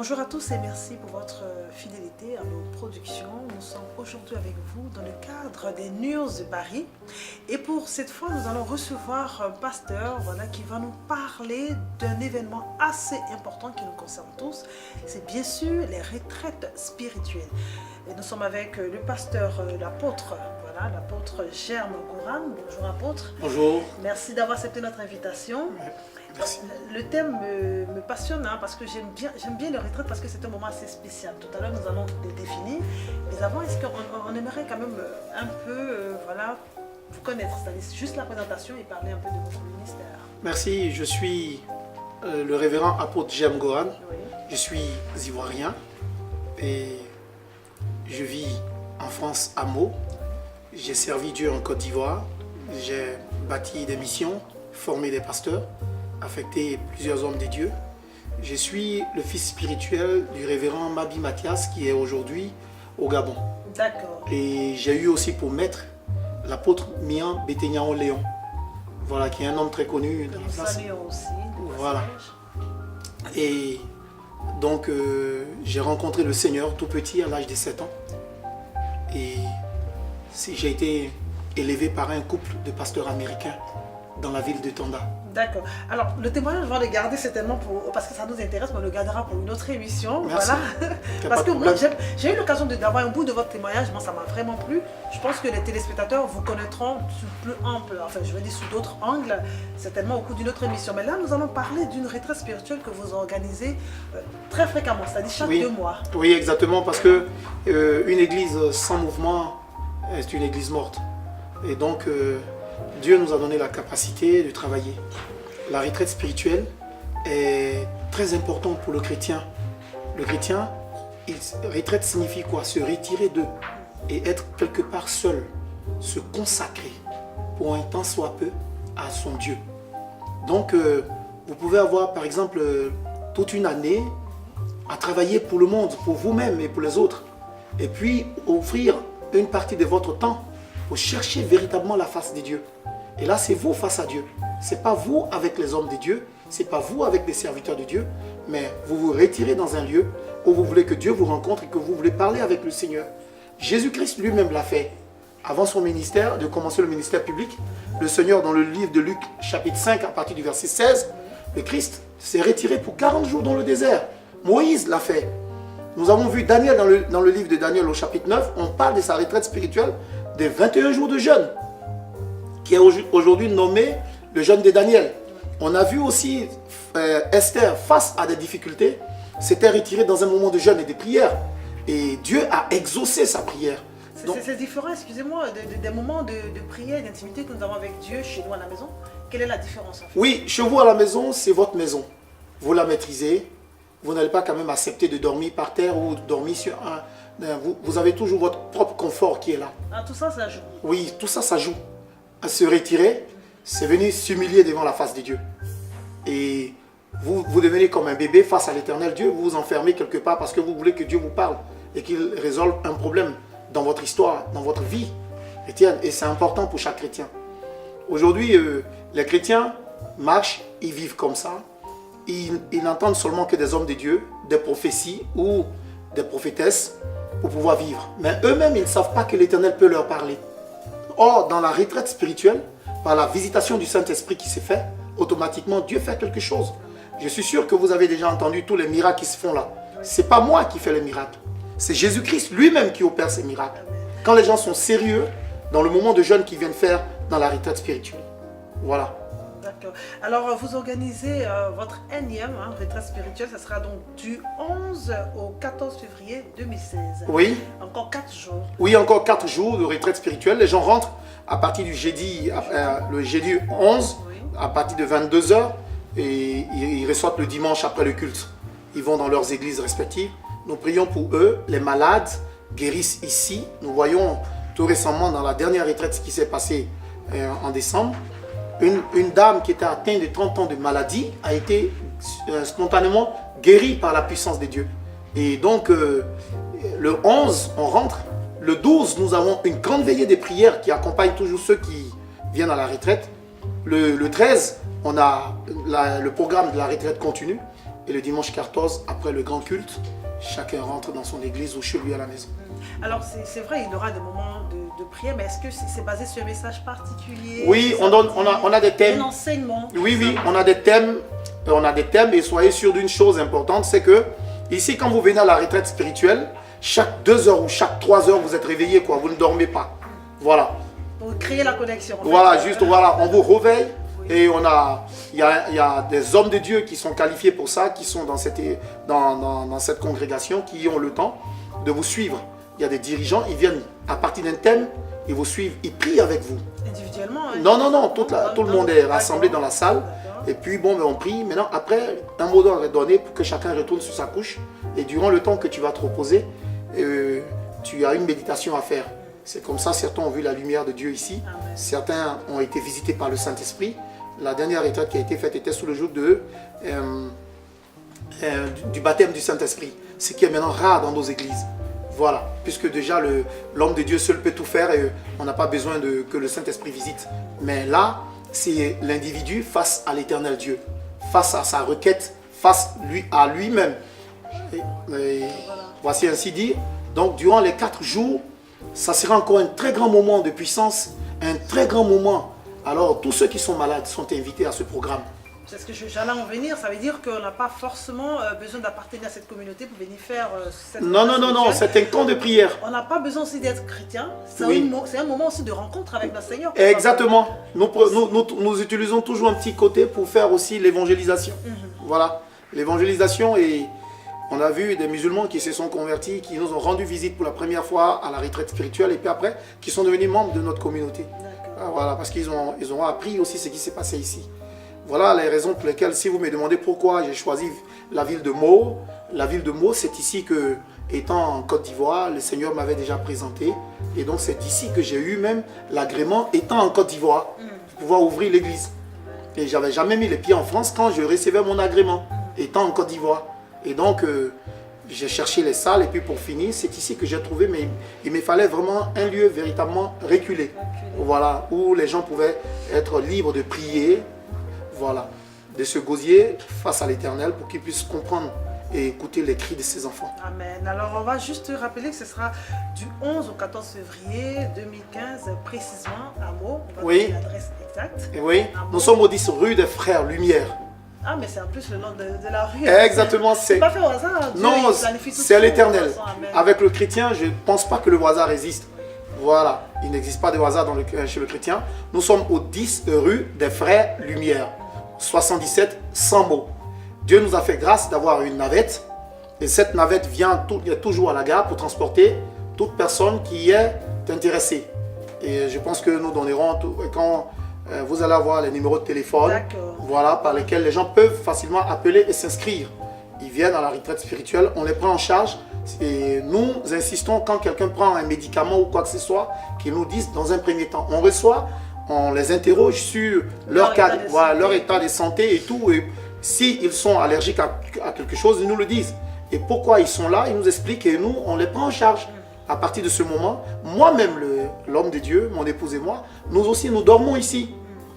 Bonjour à tous et merci pour votre fidélité à nos productions. Nous sommes aujourd'hui avec vous dans le cadre des News de Paris. Et pour cette fois, nous allons recevoir un pasteur qui va nous parler d'un événement assez important qui nous concerne tous. C'est bien sûr les retraites spirituelles. Et nous sommes avec le pasteur, l'apôtre Germe Goran. Bonjour apôtre. Bonjour. Merci d'avoir accepté notre invitation. Merci. Le thème me passionne parce que j'aime bien les retraites parce que c'est un moment assez spécial. Tout à l'heure, nous allons les définir. Mais avant, est-ce qu'on aimerait quand même un peu vous connaître, c'est-à-dire juste la présentation et parler un peu de votre ministère. Merci, je suis le révérend apôtre Germe Goran. Oui. Je suis ivoirien et je vis en France à Meaux. J'ai servi Dieu en Côte d'Ivoire. J'ai bâti des missions, formé des pasteurs, affecté plusieurs hommes de Dieu. Je suis le fils spirituel du révérend Mabi Mathias qui est aujourd'hui au Gabon. D'accord. Et j'ai eu aussi pour maître l'apôtre Mian Béténian Léon, voilà, qui est un homme très connu dans la place. Aussi. Voilà. Et donc j'ai rencontré le Seigneur tout petit à l'âge de 7 ans. Et j'ai été élevé par un couple de pasteurs américains dans la ville de Tanda. D'accord. Alors, le témoignage, on va le garder certainement parce que ça nous intéresse, mais on le gardera pour une autre émission. Merci. Voilà. Parce que moi, j'ai eu l'occasion d'avoir un bout de votre témoignage, moi ça m'a vraiment plu. Je pense que les téléspectateurs vous connaîtront sous plus ample, enfin je veux dire sous d'autres angles, certainement au cours d'une autre émission. Mais là, nous allons parler d'une retraite spirituelle que vous organisez très fréquemment, c'est-à-dire chaque 2 mois. Oui, exactement, parce que une église sans mouvement est une église morte. Et donc, Dieu nous a donné la capacité de travailler. La retraite spirituelle est très importante pour le chrétien. Le chrétien, retraite signifie quoi? Se retirer d'eux et être quelque part seul, se consacrer pour un temps soit peu à son Dieu. Donc, vous pouvez avoir par exemple toute une année à travailler pour le monde, pour vous-même et pour les autres. Et puis, offrir une partie de votre temps pour chercher véritablement la face de Dieu. Et là, c'est vous face à Dieu. Ce n'est pas vous avec les hommes de Dieu, ce n'est pas vous avec les serviteurs de Dieu, mais vous vous retirez dans un lieu où vous voulez que Dieu vous rencontre et que vous voulez parler avec le Seigneur. Jésus-Christ lui-même l'a fait. Avant son ministère, de commencer le ministère public, le Seigneur, dans le livre de Luc, chapitre 5, à partir du verset 16, le Christ s'est retiré pour 40 jours dans le désert. Moïse l'a fait. Nous avons vu Daniel dans le livre de Daniel au chapitre 9, on parle de sa retraite spirituelle des 21 jours de jeûne, qui est aujourd'hui nommé le jeûne de Daniel. On a vu aussi Esther, face à des difficultés, s'était retirée dans un moment de jeûne et de prière. Et Dieu a exaucé sa prière. C'est différent, excusez-moi, des moments de prière et d'intimité que nous avons avec Dieu chez nous à la maison. Quelle est la différence en fait? Oui, chez vous à la maison, c'est votre maison. Vous la maîtrisez. Vous n'allez pas quand même accepter de dormir par terre ou de dormir sur un... Vous avez toujours votre propre confort qui est là. Ah, tout ça, ça joue. Oui, tout ça, ça joue. À se retirer, c'est venir s'humilier devant la face de Dieu. Et vous devenez comme un bébé face à l'éternel Dieu. Vous vous enfermez quelque part parce que vous voulez que Dieu vous parle et qu'il résolve un problème dans votre histoire, dans votre vie chrétienne. Et c'est important pour chaque chrétien. Aujourd'hui, les chrétiens marchent, ils vivent comme ça. Ils n'entendent seulement que des hommes de Dieu, des prophéties ou des prophétesses pour pouvoir vivre. Mais eux-mêmes, ils ne savent pas que l'Éternel peut leur parler. Or, dans la retraite spirituelle, par la visitation du Saint-Esprit qui s'est fait, automatiquement, Dieu fait quelque chose. Je suis sûr que vous avez déjà entendu tous les miracles qui se font là. Ce n'est pas moi qui fais les miracles. C'est Jésus-Christ lui-même qui opère ces miracles. Quand les gens sont sérieux dans le moment de jeûne qu'ils viennent faire dans la retraite spirituelle. Voilà. D'accord. Alors, vous organisez votre énième retraite spirituelle. Ça sera donc du 11 au 14 février 2016. Oui. Encore 4 jours. Oui, encore 4 jours de retraite spirituelle. Les gens rentrent à partir du jeudi, le jeudi 11, oui, à partir de 22 h. Et ils reçoivent le dimanche après le culte. Ils vont dans leurs églises respectives. Nous prions pour eux. Les malades guérissent ici. Nous voyons tout récemment dans la dernière retraite ce qui s'est passé en décembre. Une dame qui était atteinte de 30 ans de maladie a été spontanément guérie par la puissance de Dieu. Et donc, le 11, on rentre. Le 12, nous avons une grande veillée des prières qui accompagne toujours ceux qui viennent à la retraite. Le 13, on a le programme de la retraite continue. Et le dimanche 14, après le grand culte, chacun rentre dans son église ou chez lui à la maison. Alors c'est vrai, il y aura des moments de prière, mais est-ce que c'est basé sur un message particulier? Oui, on a des thèmes. Un enseignement. Oui, on a des thèmes. Et soyez sûr d'une chose importante, c'est que ici, quand vous venez à la retraite spirituelle, chaque 2 heures ou chaque 3 heures, vous êtes réveillé, quoi. Vous ne dormez pas. Voilà. Pour créer la connexion. Voilà, voilà, on vous réveille. Et il y a des hommes de Dieu qui sont qualifiés pour ça, qui sont dans cette congrégation, qui ont le temps de vous suivre. Il y a des dirigeants, ils viennent à partir d'un thème, ils vous suivent, ils prient avec vous. Individuellement? Non, tout le monde est rassemblé dans la salle. Et puis bon, on prie. Maintenant, après, un mot d'ordre est donné pour que chacun retourne sur sa couche. Et durant le temps que tu vas te reposer, tu as une méditation à faire. C'est comme ça, certains ont vu la lumière de Dieu ici. Amen. Certains ont été visités par le Saint-Esprit. La dernière retraite qui a été faite était sous le joug du baptême du Saint-Esprit. Ce qui est maintenant rare dans nos églises. Voilà, puisque déjà l'homme de Dieu seul peut tout faire et on n'a pas besoin que le Saint-Esprit visite. Mais là, c'est l'individu face à l'éternel Dieu, face à sa requête, face à lui-même. Voici ainsi dit. Donc, durant les 4 jours, ça sera encore un très grand moment de puissance, un très grand moment. Alors, tous ceux qui sont malades sont invités à ce programme. C'est ce que j'allais en venir, ça veut dire qu'on n'a pas forcément besoin d'appartenir à cette communauté pour venir faire cette... Non, c'est un camp de prière. On n'a pas besoin aussi d'être chrétien, c'est un moment aussi de rencontre avec notre Seigneur. Exactement, nous utilisons toujours un petit côté pour faire aussi l'évangélisation. Voilà, l'évangélisation, et on a vu des musulmans qui se sont convertis, qui nous ont rendu visite pour la première fois à la retraite spirituelle, et puis après, qui sont devenus membres de notre communauté. Voilà, parce qu'ils ont appris aussi ce qui s'est passé ici. Voilà les raisons pour lesquelles, si vous me demandez pourquoi j'ai choisi la ville de Meaux, c'est ici que, étant en Côte d'Ivoire, le Seigneur m'avait déjà présenté. Et donc c'est ici que j'ai eu même l'agrément, étant en Côte d'Ivoire, pour pouvoir ouvrir l'église. Et j'avais jamais mis les pieds en France quand je recevais mon agrément, étant en Côte d'Ivoire. Et donc j'ai cherché les salles, et puis pour finir, c'est ici que j'ai trouvé, mais il me fallait vraiment un lieu véritablement reculé. Voilà, où les gens pouvaient être libres de prier. Voilà, de se gosier face à l'Éternel pour qu'il puisse comprendre et écouter les cris de ses enfants. Amen. Alors on va juste rappeler que ce sera du 11 au 14 février 2015, précisément à Meaux. On va donner l'adresse exacte. Et oui, nous sommes au 10 rue des Frères Lumière. Ah, mais c'est en plus le nom de la rue. Exactement, c'est pas fait au hasard. Non, c'est l'Éternel. Avec le chrétien, je ne pense pas que le hasard existe. Voilà, il n'existe pas de hasard chez le chrétien. Nous sommes au 10 rue des Frères Lumière. 77 100 mots. Dieu nous a fait grâce d'avoir une navette, et cette navette vient toujours à la gare pour transporter toute personne qui est intéressée. Et je pense que nous donnerons, quand vous allez avoir les numéros de téléphone, voilà, par lesquels les gens peuvent facilement appeler et s'inscrire. Ils viennent à la retraite spirituelle, on les prend en charge, et nous insistons, quand quelqu'un prend un médicament ou quoi que ce soit, qu'ils nous disent dans un premier temps. On reçoit, on les interroge sur leur état de santé et tout. Et s'ils sont allergiques à quelque chose, ils nous le disent. Et pourquoi ils sont là, ils nous expliquent, et nous, on les prend en charge. À partir de ce moment, moi-même, l'homme de Dieu, mon épouse et moi, nous aussi, nous dormons ici.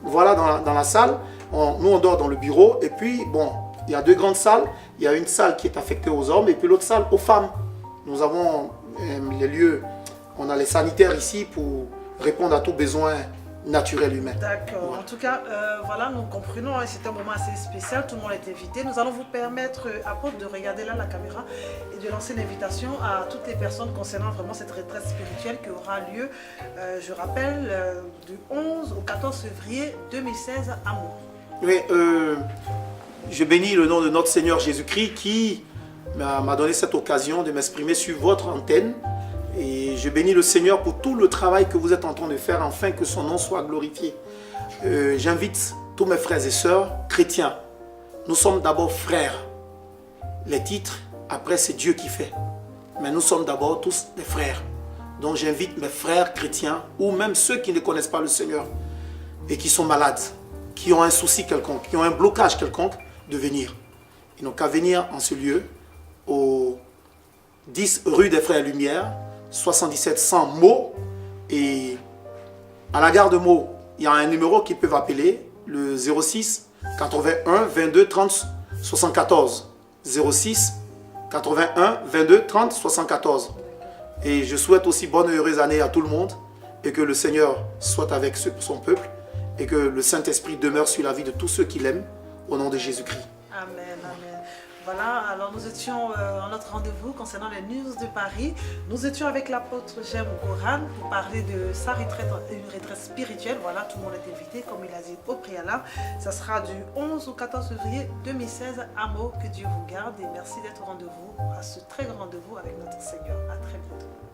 Voilà, dans la salle. Nous, on dort dans le bureau. Et puis, bon, il y a 2 grandes salles. Il y a une salle qui est affectée aux hommes et puis l'autre salle aux femmes. Nous avons les lieux, on a les sanitaires ici pour répondre à tout besoin naturel humain. D'accord. Voilà. En tout cas, voilà, nous comprenons, c'est un moment assez spécial, tout le monde est invité. Nous allons vous permettre, apôtre, de regarder là la caméra et de lancer l'invitation à toutes les personnes concernant vraiment cette retraite spirituelle qui aura lieu, je rappelle, du 11 au 14 février 2016 à Meaux. Oui, je bénis le nom de notre Seigneur Jésus-Christ qui m'a donné cette occasion de m'exprimer sur votre antenne. Et je bénis le Seigneur pour tout le travail que vous êtes en train de faire afin que son nom soit glorifié. J'invite tous mes frères et sœurs chrétiens. Nous sommes d'abord frères. Les titres, après c'est Dieu qui fait. Mais nous sommes d'abord tous des frères. Donc j'invite mes frères chrétiens ou même ceux qui ne connaissent pas le Seigneur et qui sont malades, qui ont un souci quelconque, qui ont un blocage quelconque, de venir. Ils n'ont qu'à venir en ce lieu au 10 rue des Frères Lumière, 77 100 Meaux. Et à la gare de Meaux, il y a un numéro qu'ils peuvent appeler, le 06 81 22 30 74. 06 81 22 30 74. Et je souhaite aussi bonne et heureuse année à tout le monde et que le Seigneur soit avec son peuple et que le Saint-Esprit demeure sur la vie de tous ceux qui l'aiment au nom de Jésus-Christ. Amen, amen. Voilà, alors nous étions en notre rendez-vous concernant les news de Paris. Nous étions avec l'apôtre Jem Goran pour parler de sa retraite, une retraite spirituelle. Voilà, tout le monde est invité, comme il a dit au préalable. Ça sera du 11 au 14 février 2016 à Meaux. Que Dieu vous garde et merci d'être au rendez-vous, à ce très grand rendez-vous avec notre Seigneur. À très bientôt.